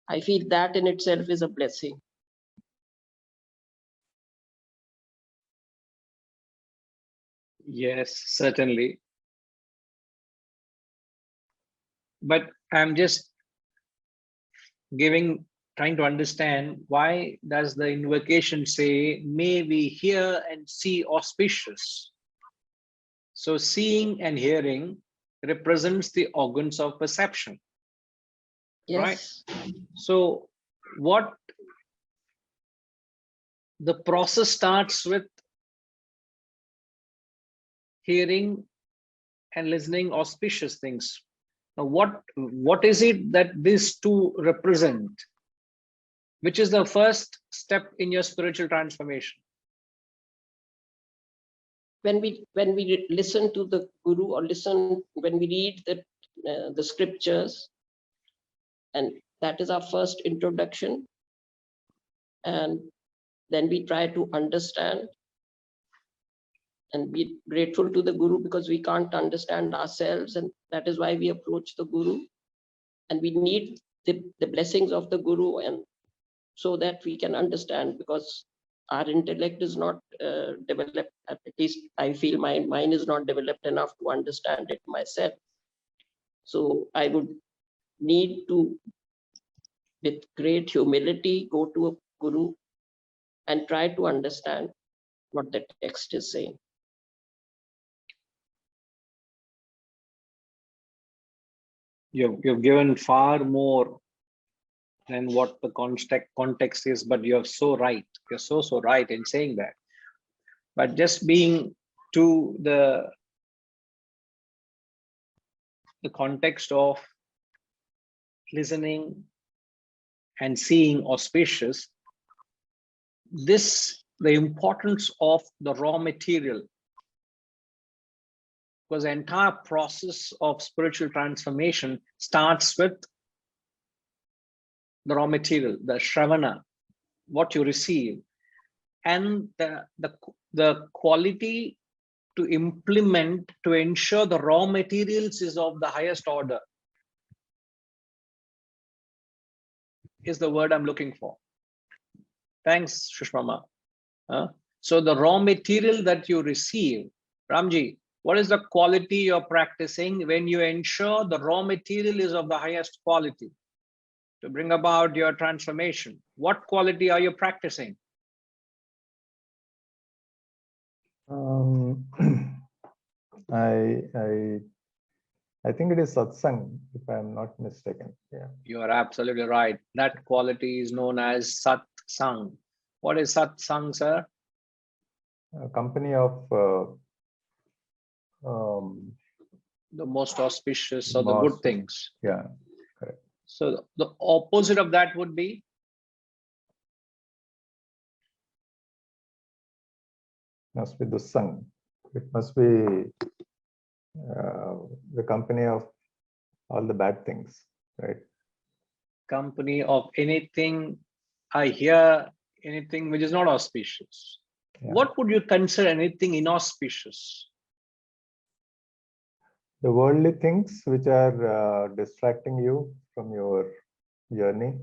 I feel that in itself is a blessing. Yes, certainly. But I'm just trying to understand, why does the invocation say, may we hear and see auspicious? So seeing and hearing represents the organs of perception. Yes. Right? So what the process starts with hearing and listening auspicious things. Now, what is it that these two represent? Which is the first step in your spiritual transformation? When we listen to the Guru, or when we read the scriptures, and that is our first introduction, and then we try to understand and be grateful to the Guru, because we can't understand ourselves, and that is why we approach the Guru, and we need the blessings of the Guru, and so that we can understand, because our intellect is not developed, at least I feel mine is not developed enough to understand it myself. So I would need to, with great humility, go to a Guru and try to understand what the text is saying. You've given far more than what the context is, but you're so right. You're so right in saying that. But just being to the context of listening and seeing auspicious, the importance of the raw material, because the entire process of spiritual transformation starts with the raw material, the shravana, what you receive, and the quality to implement, to ensure the raw materials is of the highest order, is the word I'm looking for. Thanks, Shushmama. So the raw material that you receive, Ramji, what is the quality you're practicing when you ensure the raw material is of the highest quality to bring about your transformation? What quality are you practicing? I think it is satsang, if I'm not mistaken. Yeah, you are absolutely right. That quality is known as satsang. What is satsang, sir? A company of the most auspicious or the good things. Yeah, correct. So the opposite of that would be? Must be dusang. It must be the company of all the bad things, right? Company of anything, I hear anything which is not auspicious. Yeah. What would you consider anything inauspicious? The worldly things which are distracting you from your journey,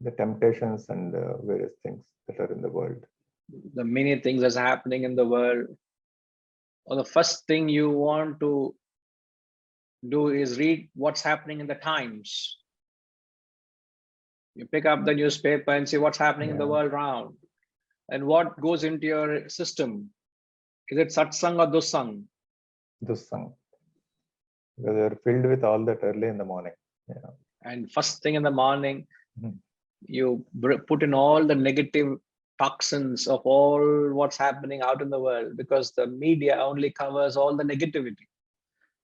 the temptations and various things that are in the world. The many things that's happening in the world, or the first thing you want to do is read what's happening in the Times. You pick up the newspaper and see what's happening in the world around. And what goes into your system? Is it satsang or dusang? Dusang. Because you're filled with all that early in the morning. Yeah. And first thing in the morning, you put in all the negative toxins of all what's happening out in the world, because the media only covers all the negativity.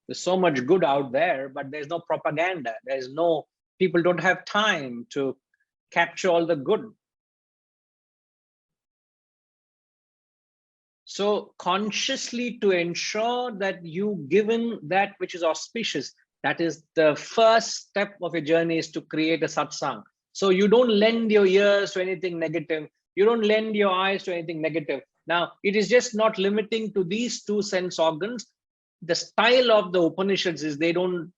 There's so much good out there, but there's no propaganda. There's no, people don't have time to capture all the good. So consciously, to ensure that you given that which is auspicious, that is the first step of your journey, is to create a satsang. So you don't lend your ears to anything negative. You don't lend your eyes to anything negative. Now, it is just not limiting to these two sense organs. The style of the Upanishads is they don't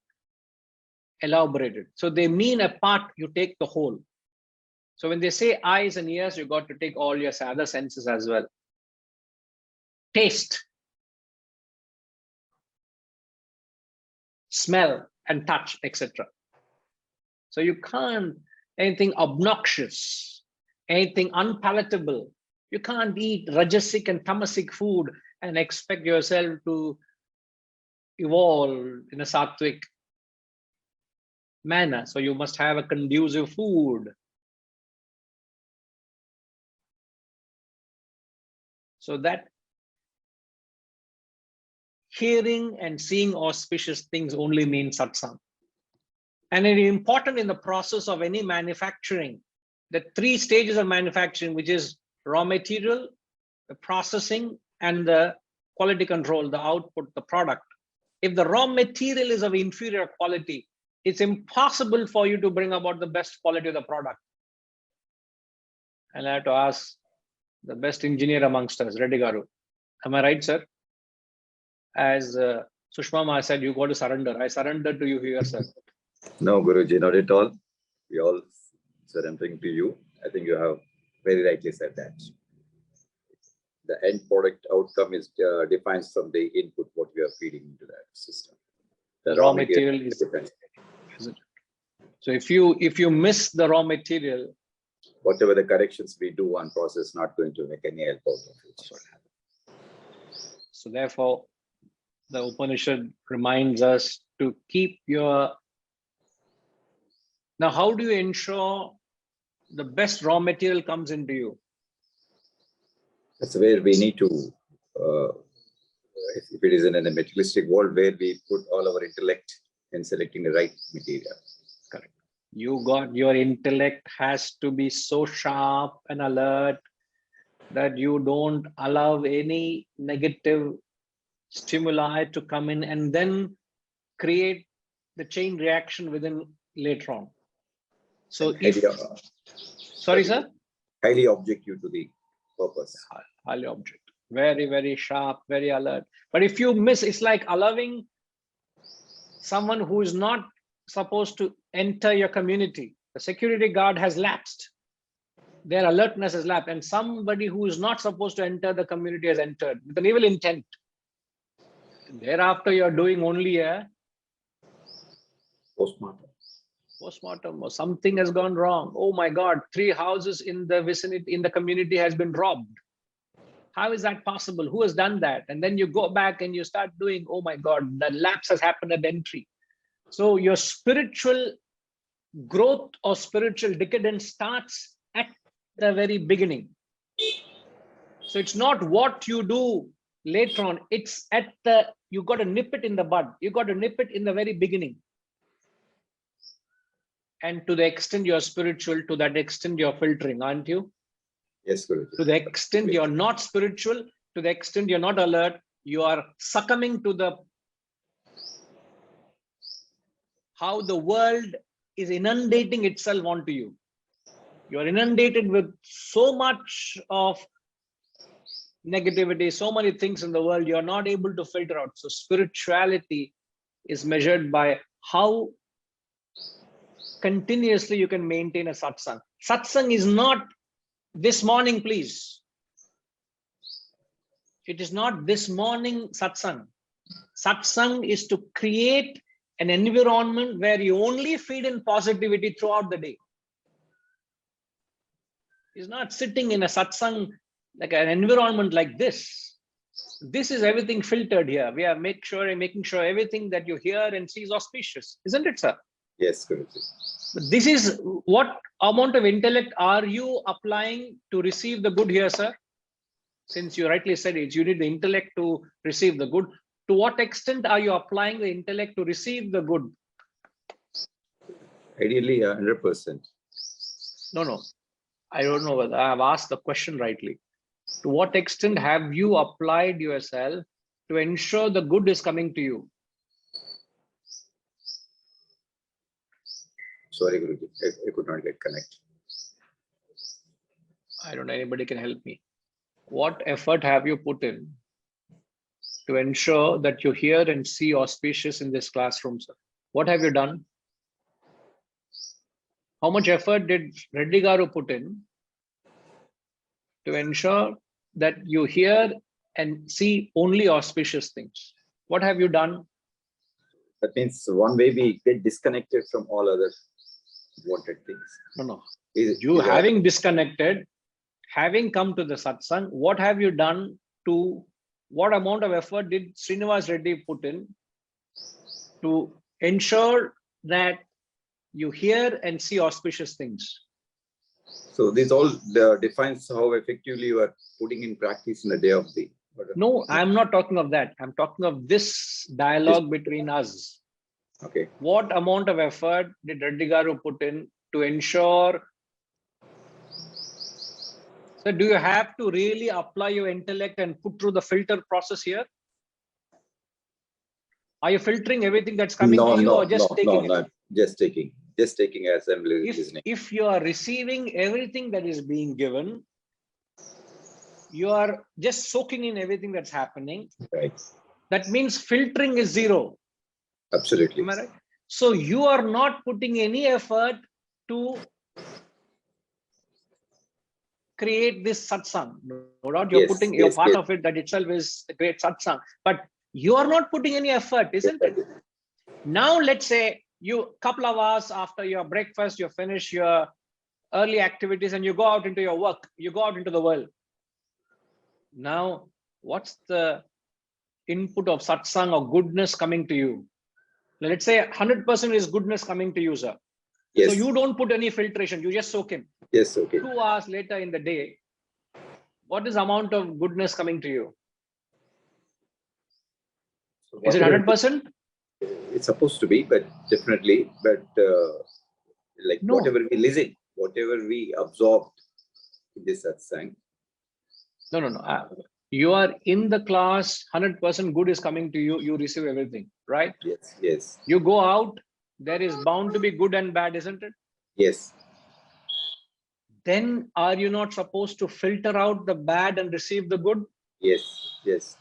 elaborated. So they mean a part, you take the whole. So when they say eyes and ears, you got to take all your other senses as well. Taste, smell and touch, etc. So you can't, anything obnoxious, anything unpalatable. You can't eat rajasic and tamasic food and expect yourself to evolve in a sattvic manner. So you must have a conducive food. So that hearing and seeing auspicious things only means satsang. And it is important in the process of any manufacturing, the 3 stages of manufacturing, which is raw material, the processing, and the quality control, the output, the product. If the raw material is of inferior quality, it's impossible for you to bring about the best quality of the product. And I have to ask the best engineer amongst us, Reddy Garu. Am I right, sir? As Sushma Ma said, you got to surrender. I surrender to you here, sir. No, Guruji, not at all. We all surrendering to you. I think you have very rightly said that. The end product outcome is defines from the input what we are feeding into that system. The raw material is it? So if you miss the raw material, whatever the corrections we do on process not going to make any help out of it. So therefore, the Upanishad reminds us to keep your. Now, how do you ensure the best raw material comes into you? That's where we need to, if it is in a materialistic world, where we put all our intellect in selecting the right material. Correct. Your intellect has to be so sharp and alert that you don't allow any negative stimuli to come in and then create the chain reaction within later on. So sorry, sir? Highly objective to the purpose. Highly object. Very, very sharp, very alert. But if you miss, it's like allowing someone who is not supposed to enter your community. The security guard has lapsed. Their alertness has lapsed. And somebody who is not supposed to enter the community has entered with an evil intent. Thereafter, you're doing only a postmortem or something has gone wrong. Oh my God, 3 houses in the vicinity, in the community has been robbed. How is that possible? Who has done that? And then you go back and you start doing, oh my God, the lapse has happened at entry. So your spiritual growth or spiritual decadence starts at the very beginning. So it's not what you do later on, it's at the, you got to nip it in the bud. You got to nip it in the very beginning. And to the extent you're spiritual, to that extent you're filtering, aren't you? Yes, Guru. To the extent you're not spiritual, to the extent you're not alert, you are succumbing to the how the world is inundating itself onto you. You are inundated with so much of negativity, so many things in the world, you're not able to filter out. So spirituality is measured by how continuously you can maintain a satsang. Satsang is not this morning, please. It is not this morning satsang. Satsang is to create an environment where you only feed in positivity throughout the day. It's not sitting in a satsang, like an environment like this. This is everything filtered here. We are making sure everything that you hear and see is auspicious, isn't it, sir? Yes, Guruji. But this is what amount of intellect are you applying to receive the good here, sir? Since you rightly said it, you need the intellect to receive the good. To what extent are you applying the intellect to receive the good? Ideally, 100%. No. I don't know whether I have asked the question rightly. To what extent have you applied yourself to ensure the good is coming to you? Sorry, Guruji, I could not get connected. I don't know, anybody can help me. What effort have you put in to ensure that you hear and see auspicious in this classroom, sir? What have you done? How much effort did Reddy Garu put in to ensure that you hear and see only auspicious things? What have you done? That means one way we get disconnected from all other wanted things. No. You having disconnected, having come to the satsang, what have you done to, what amount of effort did Srinivas Reddy put in to ensure that you hear and see auspicious things? So this all defines how effectively you are putting in practice in a day of the. No, I'm not talking of that. I'm talking of this dialogue between us. Okay. What amount of effort did Reddy Garu put in to ensure? So do you have to really apply your intellect and put through the filter process here? Are you filtering everything that's coming to you, or just taking it? No, just taking as I'm listening. If you are receiving everything that is being given, you are just soaking in everything that's happening. Right. That means filtering is zero. Absolutely. Am I right? So you are not putting any effort to create this satsang. No doubt you're putting your part of it, that itself is a great satsang. But you are not putting any effort, isn't it? Now, let's say you couple of hours after your breakfast, you finish your early activities and you go out into your work, you go out into the world. Now, what's the input of satsang or goodness coming to you? Let's say 100% is goodness coming to you, sir. Yes. So you don't put any filtration, you just soak in. Yes, okay. 2 hours later in the day, what is the amount of goodness coming to you? So is it 100%? It's supposed to be, but definitely, but like no. Whatever we listen, whatever we absorb in this satsang. No. You are in the class, 100% good is coming to you, you receive everything, right? Yes. You go out, there is bound to be good and bad, isn't it? Yes. Then are you not supposed to filter out the bad and receive the good? Yes.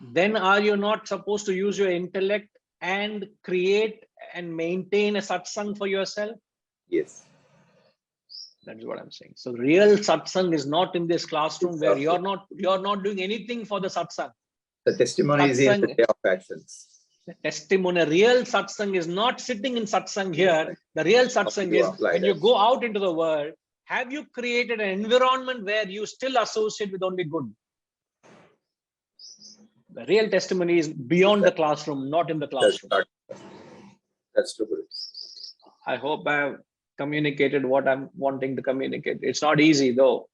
Then are you not supposed to use your intellect and create and maintain a satsang for yourself? Yes. That's what I'm saying. So real satsang is not in this classroom where you're not doing anything for the satsang. The testimony is in the day of actions. The testimony, real satsang is not sitting in satsang here. The real satsang is when you go out into the world, have you created an environment where you still associate with only good? The real testimony is beyond the classroom, not in the classroom. That's true. I hope I have communicated what I'm wanting to communicate. It's not easy though.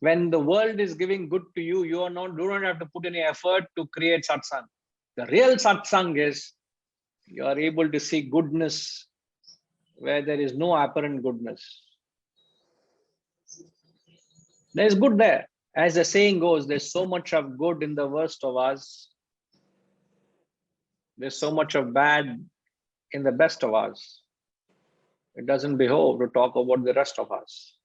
When the world is giving good to you, you don't have to put any effort to create satsang. The real satsang is you are able to see goodness where there is no apparent goodness. There is good there. As the saying goes, there's so much of good in the worst of us. There's so much of bad in the best of us. It doesn't behove to talk about the rest of us.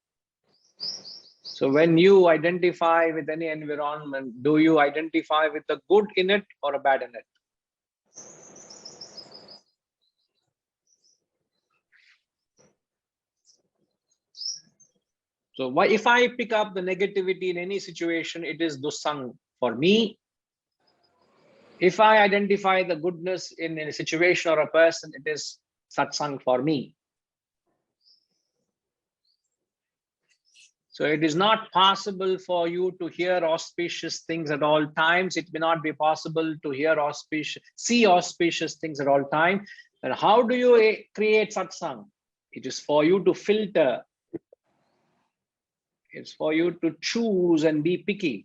So when you identify with any environment, do you identify with the good in it or a bad in it? So why, if I pick up the negativity in any situation, it is dussang for me. If I identify the goodness in a situation or a person, it is satsang for me. So it is not possible for you to hear auspicious things at all times. It may not be possible to see auspicious things at all times. And how do you create satsang? It is for you to filter. It's for you to choose and be picky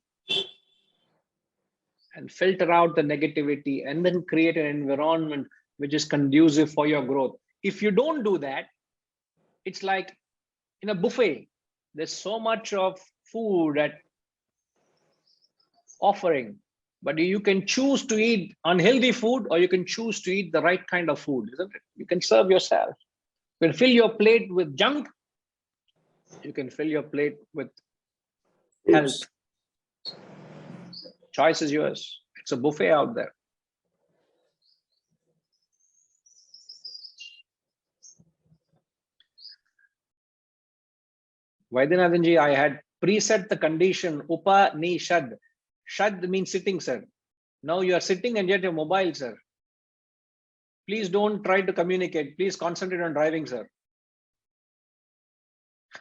and filter out the negativity and then create an environment which is conducive for your growth. If you don't do that, it's like in a buffet. There's so much of food at offering, but you can choose to eat unhealthy food or you can choose to eat the right kind of food, isn't it? You can serve yourself. You can fill your plate with junk. You can fill your plate with health. Choice is yours. It's a buffet out there. Vaidyanathanji, I had preset the condition, Upanishad. Shad means sitting, sir. Now you are sitting and yet you're mobile, sir. Please don't try to communicate. Please concentrate on driving, sir.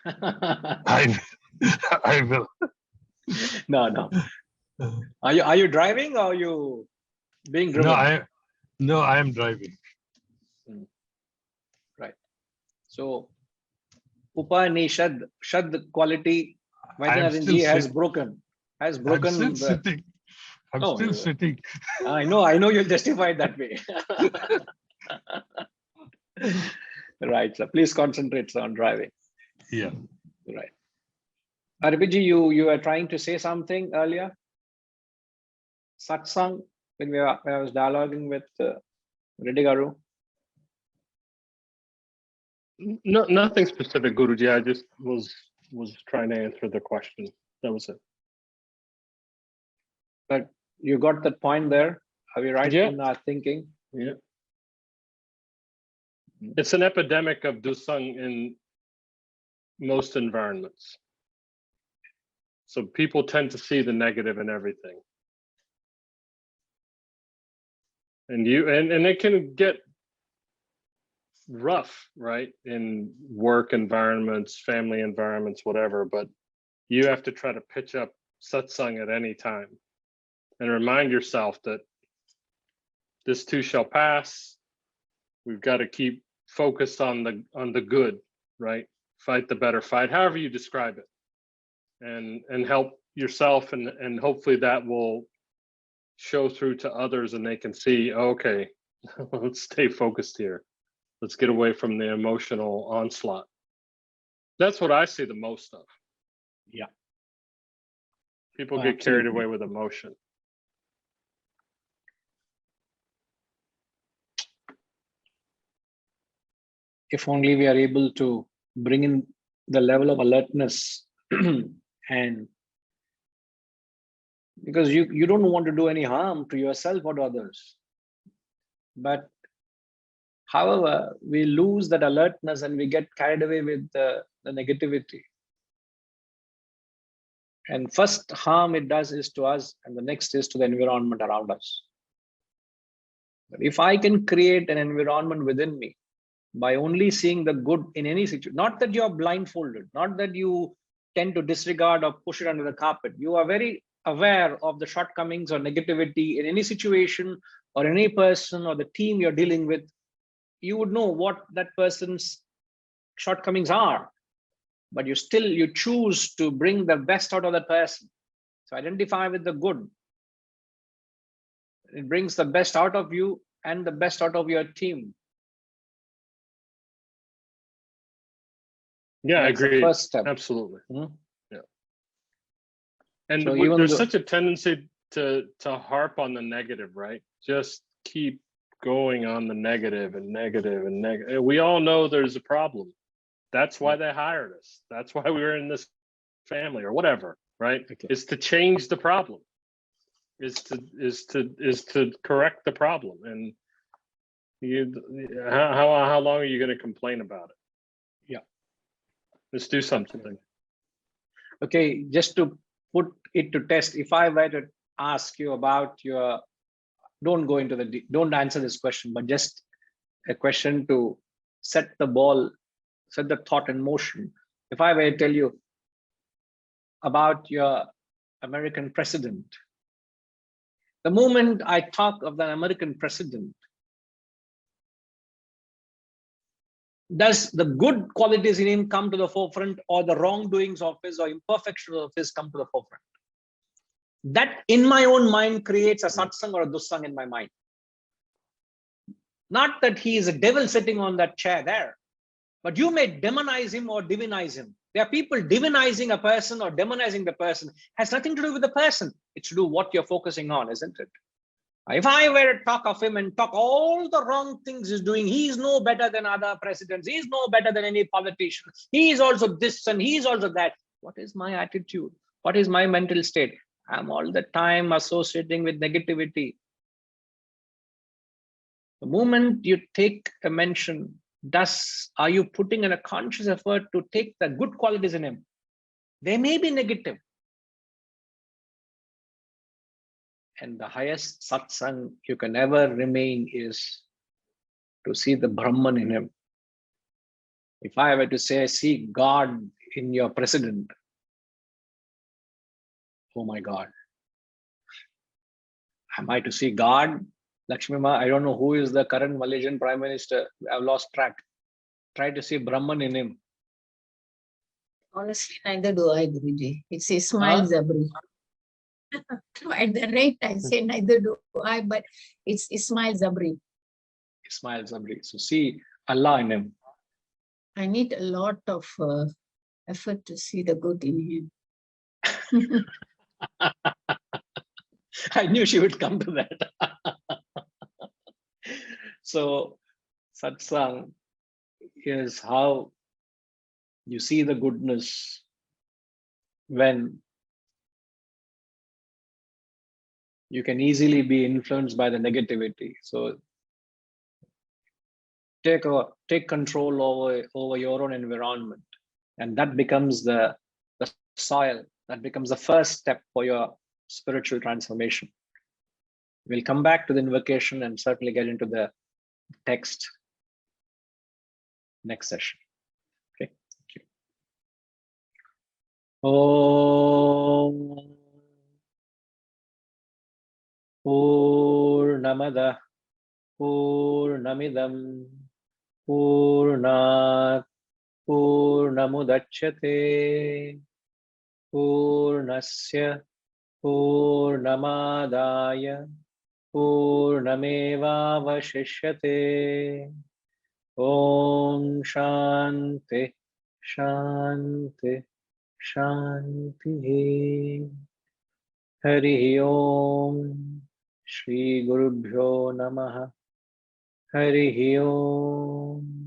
I will. No. Are you driving or are you being driven? No, I am driving. Right. So Upanishad, Shad quality, Vaidyanathanji has broken. I'm still sitting. I'm still sitting. I know you'll justify it that way. Right, so please concentrate on driving. Yeah. Right. Arpiji, you were trying to say something earlier? Satsang, when I was dialoguing with Reddy Garu. No, nothing specific, Guruji. I just was trying to answer the question. That was it. But you got that point there. Are we right in our thinking? Yeah. It's an epidemic of dusang in most environments. So people tend to see the negative in everything. And it can get rough, right? In work environments, family environments, whatever, but you have to try to pitch up satsang at any time and remind yourself that this too shall pass. We've got to keep focused on the good, right? Fight the better fight, however you describe it, and help yourself, and hopefully that will show through to others and they can see, okay, let's stay focused here. Let's get away from the emotional onslaught. That's what I see the most of. Yeah. People get carried away with emotion. If only we are able to bring in the level of alertness and because you don't want to do any harm to yourself or to others. But however, we lose that alertness and we get carried away with the negativity. And first harm it does is to us, and the next is to the environment around us. But if I can create an environment within me by only seeing the good in any situation, not that you are blindfolded, not that you tend to disregard or push it under the carpet. You are very aware of the shortcomings or negativity in any situation or any person or the team you're dealing with. You would know what that person's shortcomings are, but you choose to bring the best out of that person. So identify with the good. It brings the best out of you and the best out of your team. Yeah, I That's the agree. first step. Absolutely. Yeah. And So there's such a tendency to harp on the negative, right? Just keep going on the negative and negative and negative. We all know there's a problem. That's why they hired us. That's why we were in this family or whatever, right? Okay. Is to change the problem. Is to correct the problem. And how long are you going to complain about it? Yeah. Let's do something. Okay, just to put it to test, if I were to ask you about your, don't answer this question, but just a question to set the thought in motion. If I were to tell you about your American president, the moment I talk of the American president, does the good qualities in him come to the forefront, or the wrongdoings of his or imperfections of his come to the forefront? That in my own mind creates a satsang or a dussang in my mind. Not that he is a devil sitting on that chair there, but you may demonize him or divinize him. There are people divinizing a person or demonizing the person. It has nothing to do with the person. It's to do what you're focusing on, isn't it? If I were to talk of him and talk all the wrong things he's doing, he's no better than other presidents. He's no better than any politician. He's also this and he's also that. What is my attitude? What is my mental state? I'm all the time associating with negativity. The moment you take a mention, are you putting in a conscious effort to take the good qualities in him They may be negative. And the highest satsang you can ever remain is to see the Brahman in him. If I were to say, see God in your president, oh my God. Am I to see God? Lakshmima, I don't know who is the current Malaysian Prime Minister. I've lost track. Try to see Brahman in him. Honestly, neither do I, Guruji. It's Ismail Zabri. At the rate I say neither do I, but it's Ismail Zabri. Ismail Zabri. So see Allah in him. I need a lot of effort to see the good in him. I knew she would come to that. So satsang is how you see the goodness when you can easily be influenced by the negativity. So take control over your own environment, and that becomes the soil. That becomes the first step for your spiritual transformation. We'll come back to the invocation and certainly get into the text next session. Okay, thank you. Om Purnamada Purnamidam Purnat Purnamudachyate Purnasya Purnamadaya Purnamevavashishyate. Om Shanti Shanti Shanti. Hari Om. Shri Gurubhyo Namaha. Hari Om.